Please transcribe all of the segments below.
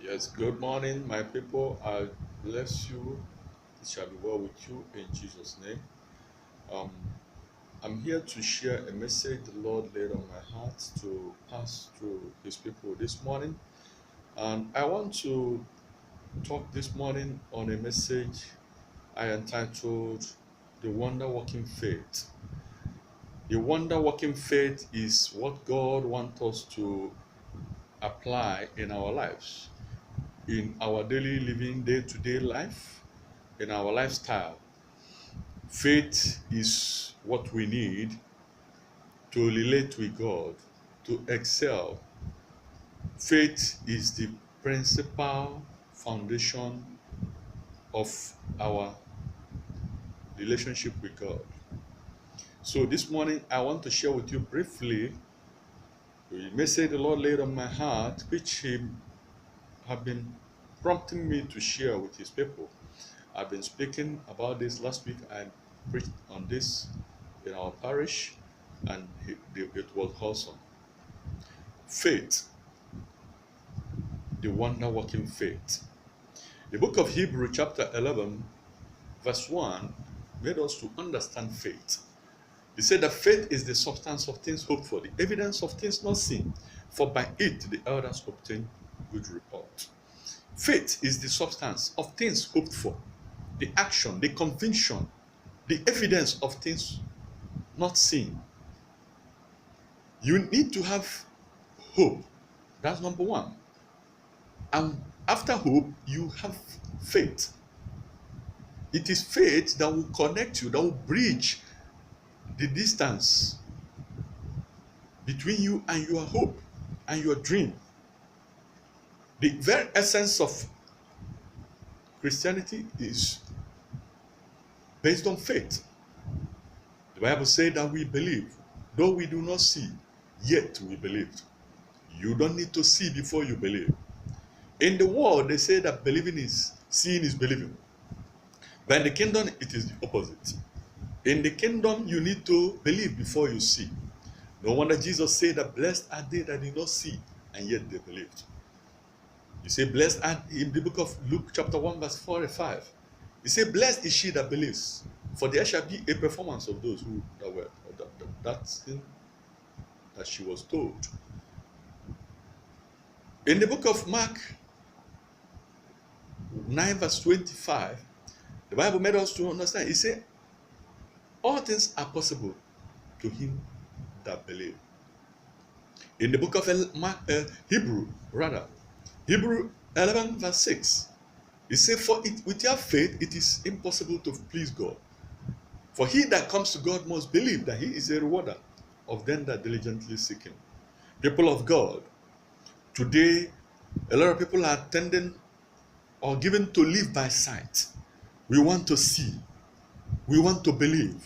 Yes, good morning, my people. I bless you. It shall be well with you in Jesus' name. Um, I'm here to share a message the Lord laid on my heart to pass to His people this morning. And I want to talk this morning on a message I entitled The Wonder Working Faith. The wonder working faith is what God wants us to apply in our lives, in our daily living, day to day life, in our lifestyle. Faith is what we need to relate with God, to excel. Faith is the principal foundation of our relationship with God. So this morning, I want to share with you briefly the message the Lord laid on my heart, which He have been prompting me to share with His people. I've been speaking about this last week. I preached on this in our parish, and it was awesome. Faith, the wonder working faith. The book of Hebrew, chapter 11, verse 1, made us to understand faith. He said that faith is the substance of things hoped for, the evidence of things not seen, for by it the elders obtained good report. Faith is the substance of things hoped for, the action, the conviction, the evidence of things not seen. You need to have hope. That's number one. And after hope, you have faith. It is faith that will connect you, that will bridge the distance between you and your hope and your dream. The very essence of Christianity is based on faith. The Bible says that we believe, though we do not see, yet we believe. You don't need to see before you believe. In the world, they say that believing is seeing is believing. But in the kingdom, it is the opposite. In the kingdom, you need to believe before you see. No wonder Jesus said that blessed are they that did not see, and yet they believed. You say, blessed are, in the book of Luke, chapter 1, verse 45. You say, blessed is she that believes, for there shall be a performance of those who that were that thing that she was told. In the book of Mark 9, verse 25, the Bible made us to understand. It said, all things are possible to him that believe. In the book of Hebrew 11, verse 6, it says, for it, without faith it is impossible to please God. For he that comes to God must believe that he is a rewarder of them that diligently seek him. People of God, today a lot of people are tending or given to live by sight. We want to see. We want to believe.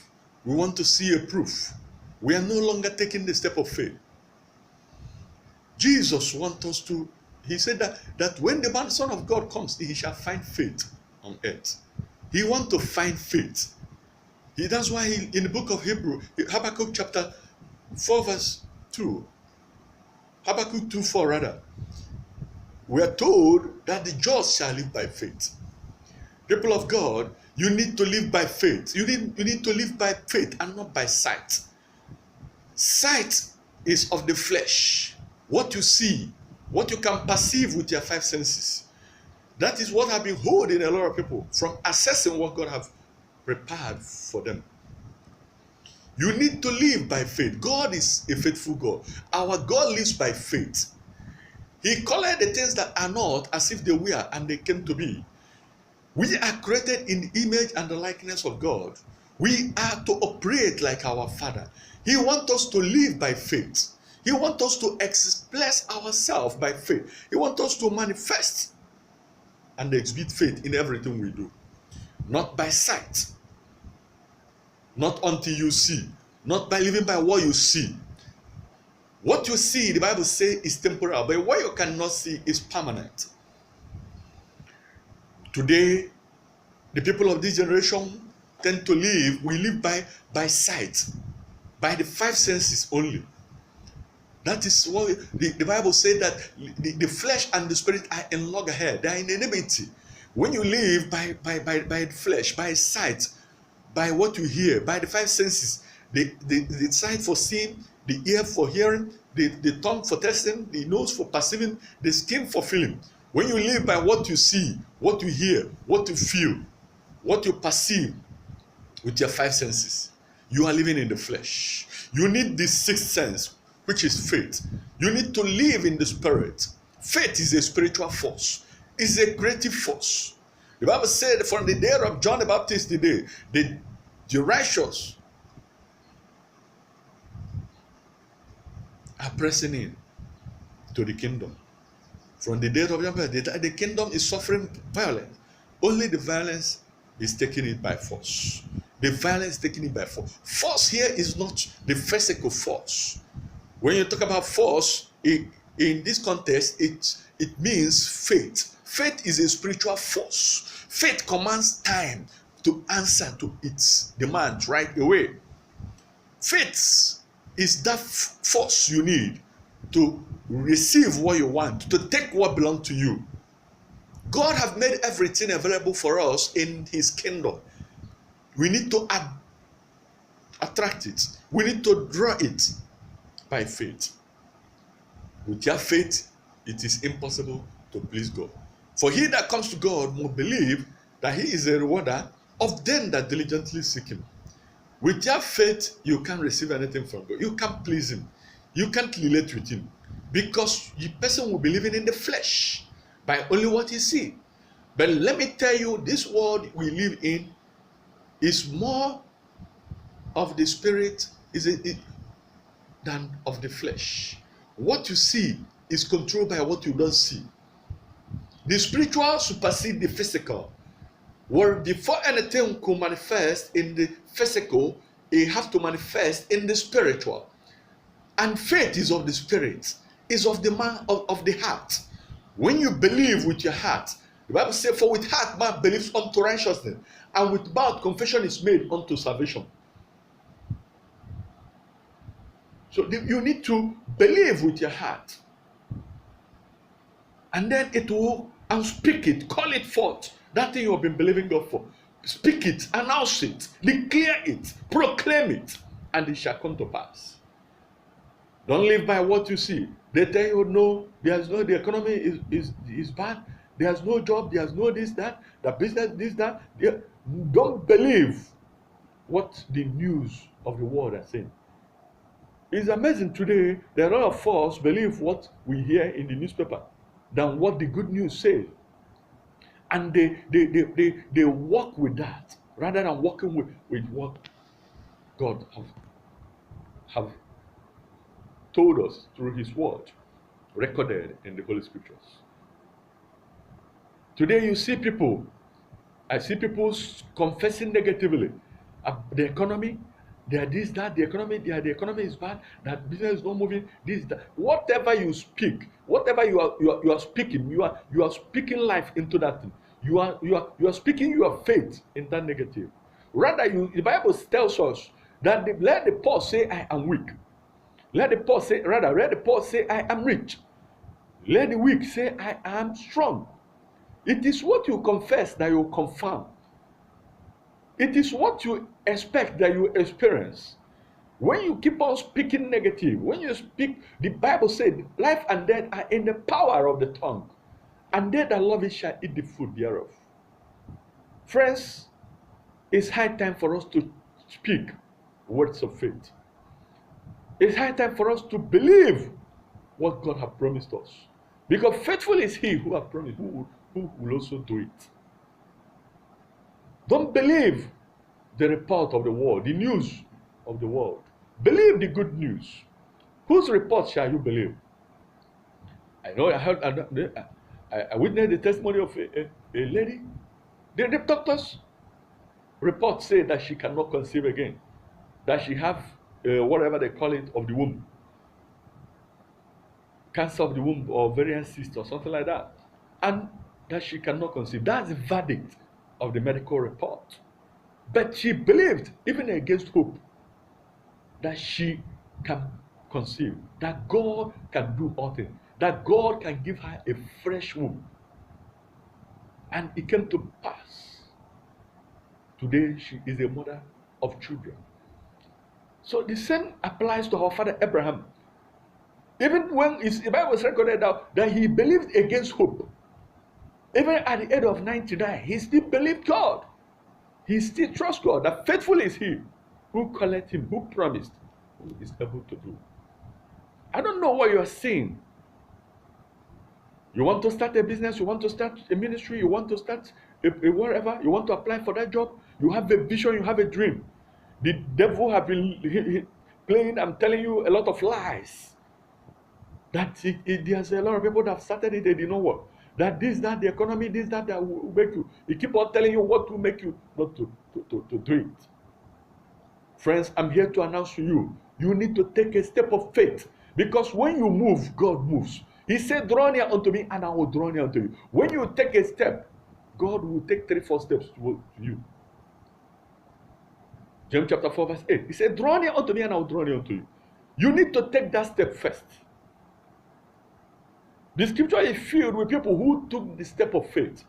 We want to see a proof. We are no longer taking the step of faith. Jesus wants us to, he said that when the Son of God comes, he shall find faith on earth. He wants to find faith. That's why in the book of Hebrew, Habakkuk chapter 4 verse 2, Habakkuk 2:4 rather, we are told that the just shall live by faith. People of God, you need to live by faith. You need to live by faith and not by sight. Sight is of the flesh. What you see, what you can perceive with your five senses. That is what has been holding a lot of people from accessing what God has prepared for them. You need to live by faith. God is a faithful God. Our God lives by faith. He called the things that are not as if they were and they came to be. We are created in the image and the likeness of God. We are to operate like our Father. He wants us to live by faith. He wants us to express ourselves by faith. He wants us to manifest and exhibit faith in everything we do. Not by sight. Not until you see. Not by living by what you see. What you see, the Bible says, is temporal, but what you cannot see is permanent. Today, the people of this generation tend to live, we live by sight, by the five senses only. That is what the Bible said, that the flesh and the spirit are in loggerhead. They are in enmity. When you live by the flesh, by sight, by what you hear, by the five senses, the sight for seeing, the ear for hearing, the tongue for tasting, the nose for perceiving, the skin for feeling. When you live by what you see, what you hear, what you feel, what you perceive with your five senses, you are living in the flesh. You need the sixth sense, which is faith. You need to live in the spirit. Faith is a spiritual force, it's a creative force. The Bible said from the day of John the Baptist, the righteous are pressing in to the kingdom. From the day of John the Baptist, the kingdom is suffering violence. Only the violence is taking it by force. The violence is taking it by force. Force here is not the physical force. When you talk about force, in this context, it means faith. Faith is a spiritual force. Faith commands time to answer to its demands right away. Faith is that force you need to receive what you want, to take what belongs to you. God has made everything available for us in his kingdom. We need to attract it. We need to draw it by faith. Without faith, it is impossible to please God. For he that comes to God must believe that he is a rewarder of them that diligently seek him. Without faith, you can't receive anything from God. You can't please him. You can't relate with him. Because the person will be living in the flesh by only what he sees. But let me tell you, this world we live in is more of the spirit than of the flesh. What you see is controlled by what you don't see. The spiritual supersedes the physical. Where before anything could manifest in the physical, it has to manifest in the spiritual. And faith is of the spirit, is of the man of the heart. When you believe with your heart, the Bible says, for with heart man believes unto righteousness, and with mouth confession is made unto salvation. So you need to believe with your heart, and then it will, and speak it, call it forth. That thing you have been believing God for, speak it, announce it, declare it, proclaim it, and it shall come to pass. Don't live by what you see. They tell you, no, the economy is bad, there's no job, there's no this, that, the business, this, that. Don't believe what the news of the world are saying. It's amazing today that a lot of us believe what we hear in the newspaper than what the good news says. And they walk with that rather than walking with what God have told us through his word, recorded in the Holy Scriptures. Today I see people confessing negatively. The economy, they are this, that, the economy is bad, that business is not moving, this, that. Whatever you speak, whatever you are speaking, you are speaking life into that thing. You are speaking your faith in that negative. Rather, the Bible tells us that let the poor say, I am weak. Let the poor say, I am rich. Let the weak say, I am strong. It is what you confess that you confirm. It is what you expect that you experience. When you keep on speaking negative, when you speak, the Bible said, life and death are in the power of the tongue, and they that love it shall eat the fruit thereof. Friends, it's high time for us to speak words of faith. It's high time for us to believe what God has promised us. Because faithful is he who has promised, who will also do it. Don't believe the report of the world, the news of the world. Believe the good news. Whose report shall you believe? I know I witnessed the testimony of a lady. The doctors report say that she cannot conceive again, that she have whatever they call it of the womb, cancer of the womb or ovarian cyst or something like that, and that she cannot conceive. That's the verdict of the medical report. But she believed, even against hope, that she can conceived, that God can do all things, that God can give her a fresh womb. And it came to pass. Today she is a mother of children. So the same applies to our father Abraham. Even when the Bible was recorded that he believed against hope. Even at the age of 99, he still believed God. He still trusts God, that faithful is he who calleth him, who promised, who is able to do. I don't know what you are saying. You want to start a business, you want to start a ministry, you want to start a wherever, you want to apply for that job, you have a vision, you have a dream. The devil have been playing, I'm telling you, a lot of lies. That there's a lot of people that have started it, they didn't know what. That this, that, the economy, this, that will make you. He keep on telling you what will make you not to do it. Friends, I'm here to announce to you, you need to take a step of faith. Because when you move, God moves. He said, draw near unto me and I will draw near unto you. When you take a step, God will take 3-4 steps to you. James chapter 4 verse 8. He said, draw near unto me and I will draw near unto you. You need to take that step first. The scripture is filled with people who took the step of faith.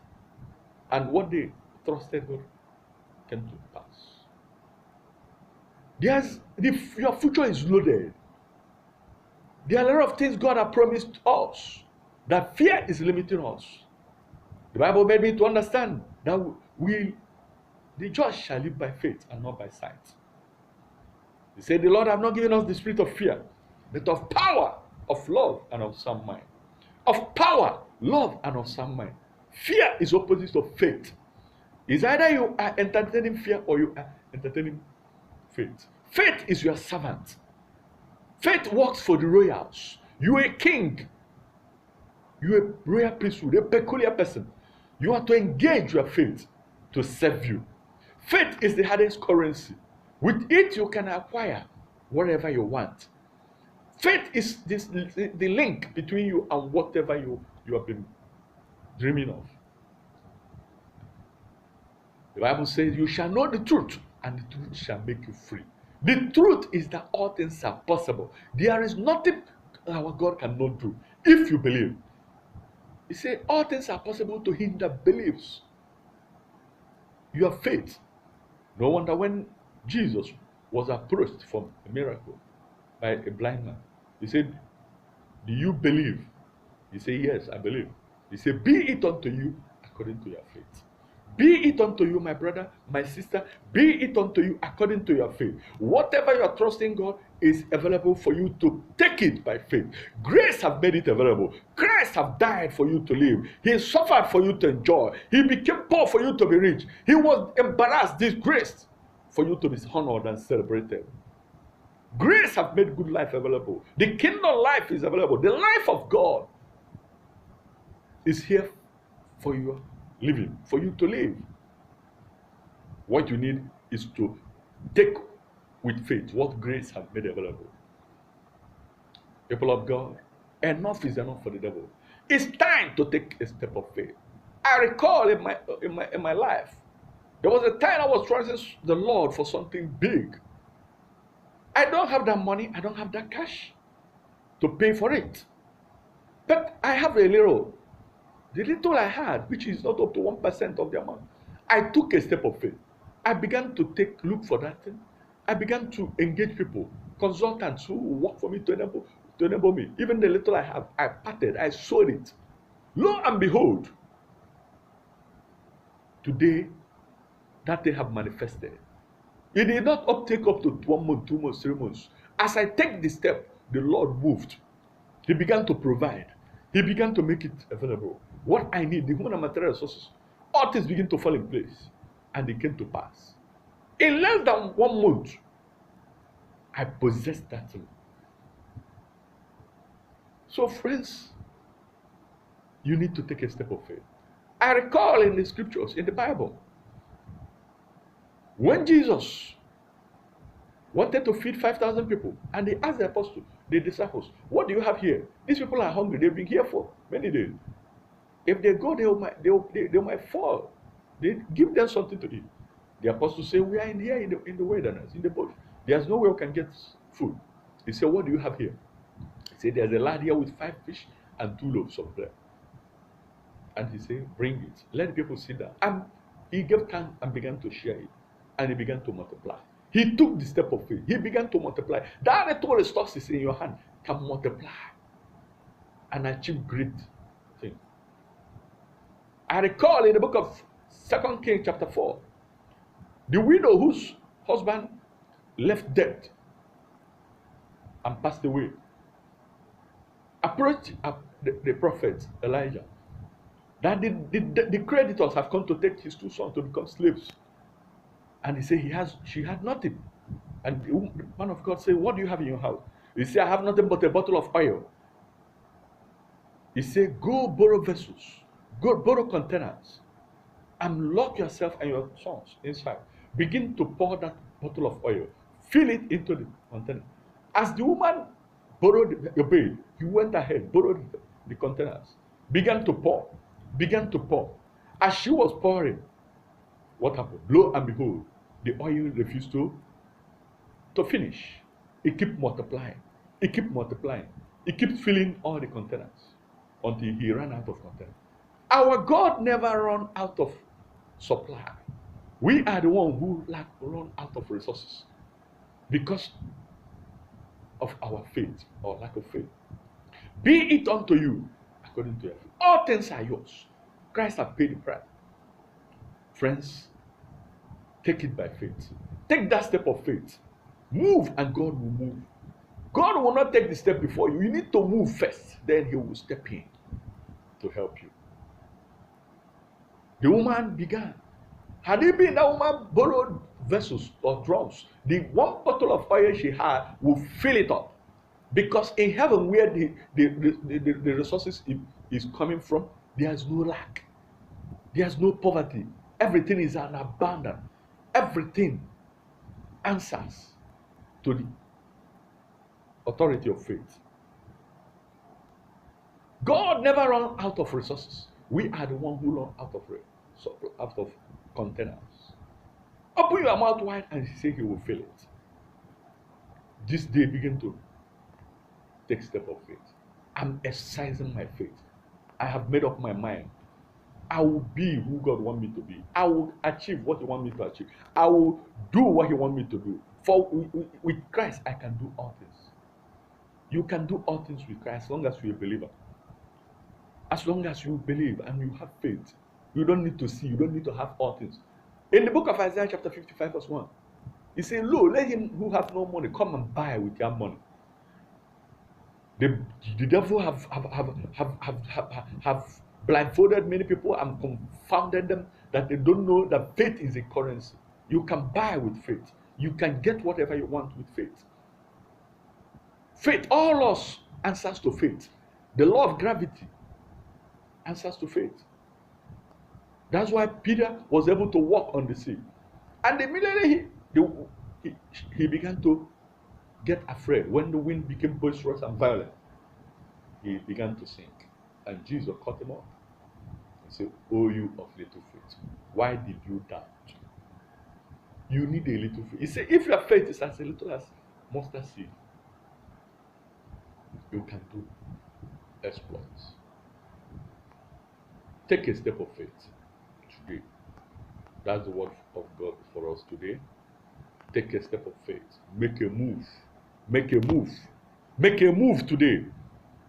And what they trusted God came to pass. Your future is loaded. There are a lot of things God has promised us. That fear is limiting us. The Bible made me to understand that the just shall live by faith and not by sight. He said, the Lord have not given us the spirit of fear, but of power, of love, and of sound mind. Of power, love, and of sound mind. Fear is opposite of faith. It's either you are entertaining fear or you are entertaining faith. Faith is your servant. Faith works for the royals. You are a king. You are a royal priesthood, a peculiar person. You are to engage your faith to serve you. Faith is the hardest currency. With it, you can acquire whatever you want. Faith is the link between you and whatever you have been dreaming of. The Bible says, you shall know the truth, and the truth shall make you free. The truth is that all things are possible. There is nothing our God cannot do if you believe. He said, all things are possible to him that believes. You have faith. No wonder when Jesus was approached for a miracle by a blind man, he said, do you believe? He said, yes, I believe. He said, be it unto you according to your faith. Be it unto you, my brother, my sister, be it unto you according to your faith. Whatever you are trusting God is available for you to take it by faith. Grace have made it available. Christ have died for you to live. He suffered for you to enjoy. He became poor for you to be rich. He was embarrassed, disgraced for you to be honored and celebrated. Grace have made good life available. The kingdom life is available. The life of God is here for you living, for you to live. What you need is to take with faith what grace has made available. People of God, enough is enough for the devil. It's time to take a step of faith. I recall in my life, there was a time I was trusting the Lord for something big. I don't have that money, I don't have that cash to pay for it. But I have a little. The little I had, which is not up to 1% of the amount, I took a step of faith. I began to look for that thing. I began to engage people, consultants who work for me to enable me. Even the little I have, I parted, I sold it. Lo and behold, today that they have manifested. It did not take up to 1 month, 2 months, 3 months. As I take the step, the Lord moved. He began to provide. He began to make it available. What I need, the human and material resources, all things begin to fall in place. And they came to pass. In less than 1 month, I possessed that thing. So friends, you need to take a step of faith. I recall in the scriptures, in the Bible, when Jesus wanted to feed 5,000 people, and they asked the apostles, the disciples, what do you have here? These people are hungry. They've been here for many days. If they go, they might fall. They give them something to eat. The apostles say, we are in the wilderness, in the bush. There's no way we can get food. He said, what do you have here? He said, there's a lad here with 5 fish and 2 loaves of bread. And he said, bring it. Let the people sit down. And he gave thanks and began to share it. And he began to multiply. He took the step of faith. He began to multiply. That little resources in your hand can multiply and achieve great things. I recall in the book of 2 Kings chapter 4, the widow whose husband left dead and passed away approached the prophet Elijah that the creditors have come to take his 2 sons to become slaves. And he said she had nothing. And the man of God said, what do you have in your house? He said, I have nothing but a bottle of oil. He said, go borrow vessels, go borrow containers, and lock yourself and your sons inside. Begin to pour that bottle of oil, fill it into the container. As the woman obeyed, he went ahead, borrowed the containers, began to pour. As she was pouring, what happened? Lo and behold, the oil refused to finish. It kept multiplying. It kept filling all the containers until he ran out of containers. Our God never run out of supply. We are the one who run out of resources because of our faith or lack of faith. Be it unto you according to your faith. All things are yours. Christ has paid the price. Friends, take it by faith. Take that step of faith. Move and God will move. God will not take the step before you. You need to move first. Then he will step in to help you. The woman began. Had it been that woman borrowed vessels or drums, the 1 bottle of oil she had will fill it up. Because in heaven, where the resources is coming from, there's no lack. There's no poverty. Everything is an abundance. Everything answers to the authority of faith. God never runs out of resources. We are the one who run out of containers. Open your mouth wide and say he will fill it. This day begin to take step of faith. I'm exercising my faith. I have made up my mind. I will be who God wants me to be. I will achieve what he wants me to achieve. I will do what he wants me to do. For with Christ, I can do all things. You can do all things with Christ as long as you're a believer. As long as you believe and you have faith, you don't need to see, you don't need to have all things. In the book of Isaiah chapter 55 verse 1, he said, lo, let him who have no money come and buy with your money. The devil have blindfolded many people and confounded them that they don't know that faith is a currency. You can buy with faith. You can get whatever you want with faith. Faith, all laws answers to faith. The law of gravity answers to faith. That's why Peter was able to walk on the sea. And immediately he began to get afraid. When the wind became boisterous and violent, he began to sink. And Jesus caught him up and said, "Oh, you of little faith, why did you doubt?" You need a little faith. He said, if your faith is as little as mustard seed, you can do exploits. Take a step of faith today. That's the word of God for us today. Take a step of faith. Make a move. Make a move. Make a move today.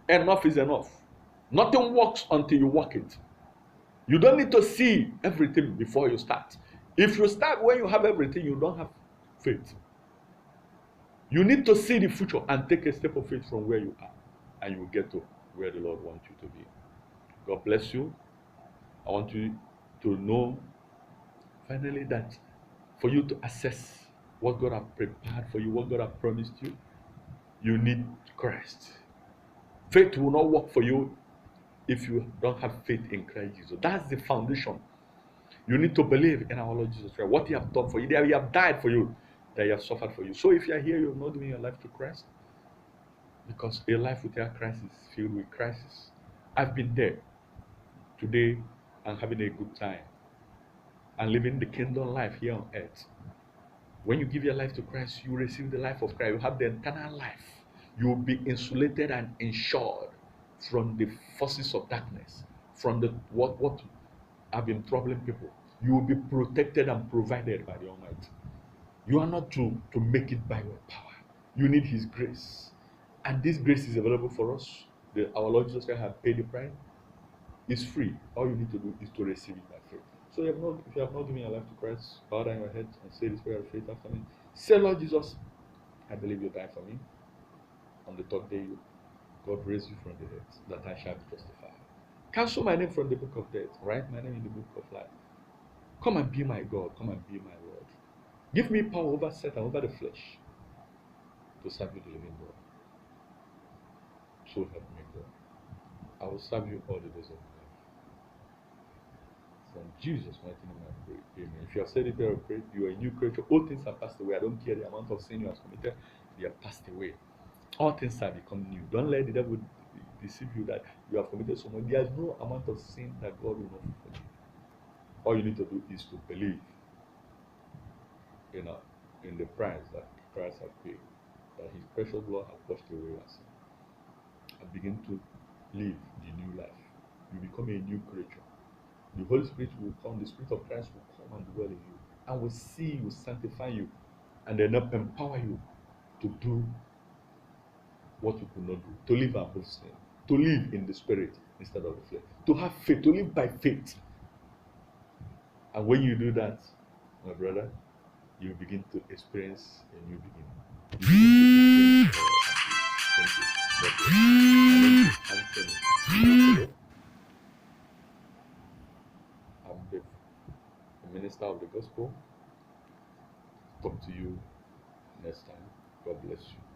Enough is enough. Nothing works until you walk it. You don't need to see everything before you start. If you start when you have everything, you don't have faith. You need to see the future and take a step of faith from where you are, and you will get to where the Lord wants you to be. God bless you. I want you to know finally that for you to assess what God has prepared for you, what God has promised you, you need Christ. Faith will not work for you if you don't have faith in Christ Jesus. That's the foundation. You need to believe in our Lord Jesus Christ, what he has done for you, that he has died for you, that he has suffered for you. So if you are here, you have not given your life to Christ, because a life without Christ is filled with crisis. I've been there. Today, I'm having a good time and living the kingdom life here on earth. When you give your life to Christ, you receive the life of Christ. You have the eternal life. You will be insulated and insured from the forces of darkness, from the what have been troubling people. You will be protected and provided by the Almighty. You are not to make it by your power. You need His grace. And this grace is available for us. Our Lord Jesus Christ has paid the price. It's free. All you need to do is to receive it by faith. So if you have not given your life to Christ, bow down your head and say this prayer of faith after me. Say, Lord Jesus, I believe you died for me. On the third day, God raised you from the dead, that I shall be justified. Cancel my name from the book of death. Write my name in the book of life. Come and be my God. Come and be my Lord. Give me power over Satan, over the flesh, to serve you, the living God. So help me, God. I will serve you all the days of my life. From Jesus' mighty name I pray. Amen. If you have said it prayer of faith, you are a new creature. All things have passed away. I don't care the amount of sin you have committed, they have passed away. All things have become new. Don't let the devil deceive you that you have committed so much. There is no amount of sin that God will not forgive. All you need to do is to believe in, in the price that Christ has paid, that His precious blood has washed away your sin, and begin to live the new life. You become a new creature. The Holy Spirit will come, the Spirit of Christ will come and dwell in you, and will see you, sanctify you, and then empower you to do what you could not do, to live above sin, to live in the Spirit instead of the flesh, to have faith, to live by faith. And when you do that, my brother, you begin to experience a new beginning. You begin to experience thank you. God bless. My name is Anthony Nwokolo. I'm the minister of the gospel. Talk to you next time. God bless you.